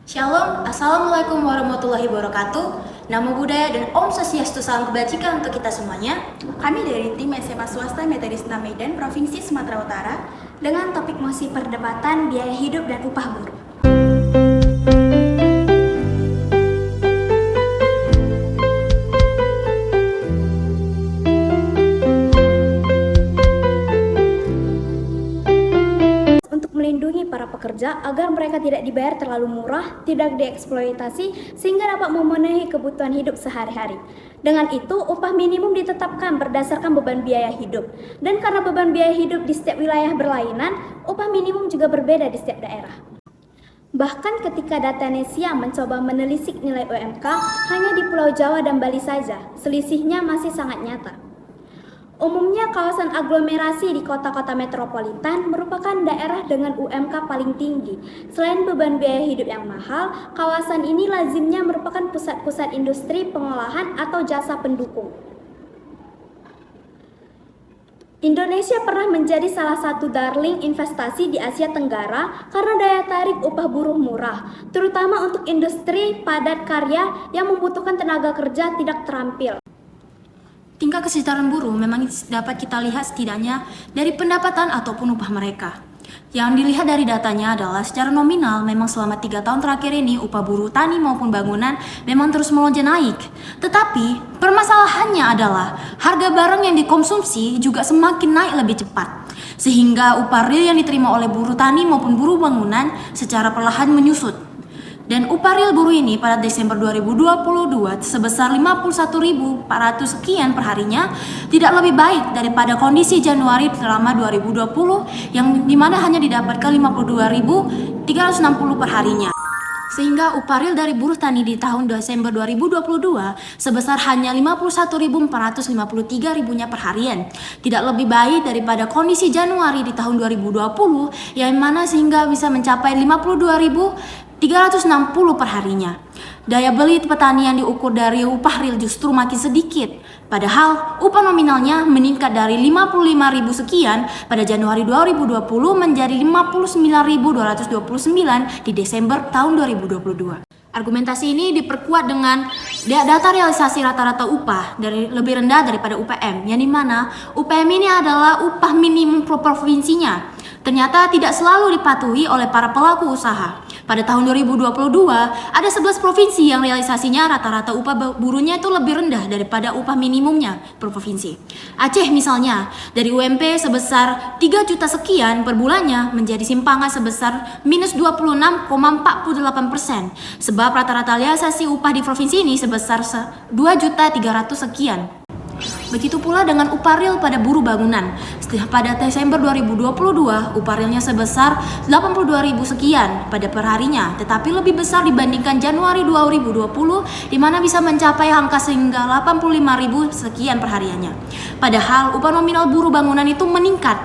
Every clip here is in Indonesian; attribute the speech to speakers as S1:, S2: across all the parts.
S1: Shalom, Assalamualaikum warahmatullahi wabarakatuh. Namo Buddhaya dan Om Swastiastu, salam kebajikan untuk kita semuanya.
S2: Kami dari tim SMA Swasta Metodis Medan, Provinsi Sumatera Utara, dengan topik mosi perdebatan biaya hidup dan upah buruh. Untuk melindungi para pekerja agar mereka tidak dibayar terlalu murah, tidak dieksploitasi, sehingga dapat memenuhi kebutuhan hidup sehari-hari. Dengan itu, upah minimum ditetapkan berdasarkan beban biaya hidup. Dan karena beban biaya hidup di setiap wilayah berlainan, upah minimum juga berbeda di setiap daerah. Bahkan ketika Datanesia mencoba menelisik nilai UMK hanya di Pulau Jawa dan Bali saja, selisihnya masih sangat nyata. Umumnya kawasan aglomerasi di kota-kota metropolitan merupakan daerah dengan UMK paling tinggi. Selain beban biaya hidup yang mahal, kawasan ini lazimnya merupakan pusat-pusat industri pengolahan atau jasa pendukung. Indonesia pernah menjadi salah satu darling investasi di Asia Tenggara karena daya tarik upah buruh murah, terutama untuk industri padat karya yang membutuhkan tenaga kerja tidak terampil.
S1: Tingkat kesejahteraan buruh memang dapat kita lihat setidaknya dari pendapatan ataupun upah mereka. Yang dilihat dari datanya adalah secara nominal memang selama 3 tahun terakhir ini upah buruh tani maupun bangunan memang terus melonjak naik. Tetapi permasalahannya adalah harga barang yang dikonsumsi juga semakin naik lebih cepat. Sehingga upah real yang diterima oleh buruh tani maupun buruh bangunan secara perlahan menyusut. Dan upah real buruh ini pada Desember 2022 sebesar 51.400 sekian perharinya tidak lebih baik daripada kondisi Januari selama 2020 yang dimana hanya didapatkan 52.360 perharinya. Sehingga upah real dari buruh tani di tahun Desember 2022 sebesar hanya 51.453 ribunya perharian. Tidak lebih baik daripada kondisi Januari di tahun 2020 yang mana sehingga bisa mencapai 52.360 perharinya. Daya beli petani yang diukur dari upah real justru makin sedikit. Padahal upah nominalnya meningkat dari 55.000 sekian pada Januari 2020 menjadi 59.229 di Desember tahun 2022. Argumentasi ini diperkuat dengan data realisasi rata-rata upah dari lebih rendah daripada UPM, yang dimana UPM ini adalah upah minimum provinsinya. Ternyata tidak selalu dipatuhi oleh para pelaku usaha. Pada tahun 2022, ada 11 provinsi yang realisasinya rata-rata upah buruhnya itu lebih rendah daripada upah minimumnya per provinsi. Aceh misalnya, dari UMP sebesar 3 juta sekian per bulannya menjadi simpangan sebesar minus 26,48%. Sebab rata-rata realisasi upah di provinsi ini sebesar 2.300.000 sekian. Begitu pula dengan upah real pada buruh bangunan. Pada Desember 2022, upah realnya sebesar 82.000 sekian pada perharinya, tetapi lebih besar dibandingkan Januari 2020 di mana bisa mencapai angka sehingga 85.000 sekian perhariannya. Padahal upah nominal buruh bangunan itu meningkat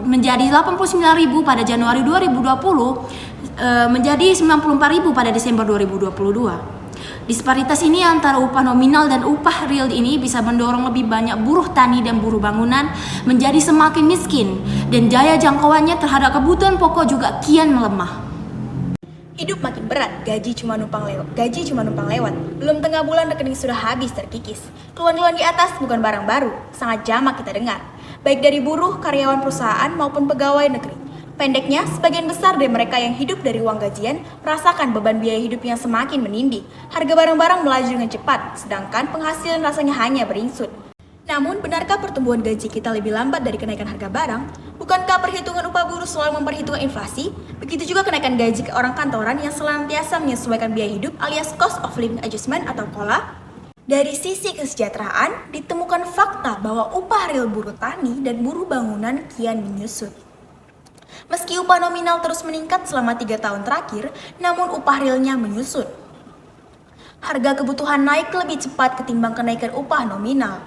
S1: menjadi 89.000 pada Januari 2020 menjadi 94.000 pada Desember 2022. Disparitas ini antara upah nominal dan upah real ini bisa mendorong lebih banyak buruh tani dan buruh bangunan menjadi semakin miskin dan daya jangkauannya terhadap kebutuhan pokok juga kian melemah.
S2: Hidup makin berat, gaji cuma numpang lewat. Belum tengah bulan rekening sudah habis terkikis. Keluhan-keluhan di atas bukan barang baru, sangat jamak kita dengar. Baik dari buruh, karyawan perusahaan maupun pegawai negeri. Pendeknya, sebagian besar dari mereka yang hidup dari uang gajian merasakan beban biaya hidup yang semakin menindih. Harga barang-barang melaju dengan cepat, sedangkan penghasilan rasanya hanya beringsut. Namun, benarkah pertumbuhan gaji kita lebih lambat dari kenaikan harga barang? Bukankah perhitungan upah buruh selalu memperhitungkan inflasi? Begitu juga kenaikan gaji ke orang kantoran yang senantiasa menyesuaikan biaya hidup alias cost of living adjustment atau COLA? Dari sisi kesejahteraan, ditemukan fakta bahwa upah real buruh tani dan buruh bangunan kian menyusut. Meski upah nominal terus meningkat selama 3 tahun terakhir, namun upah realnya menyusut. Harga kebutuhan naik lebih cepat ketimbang kenaikan upah nominal.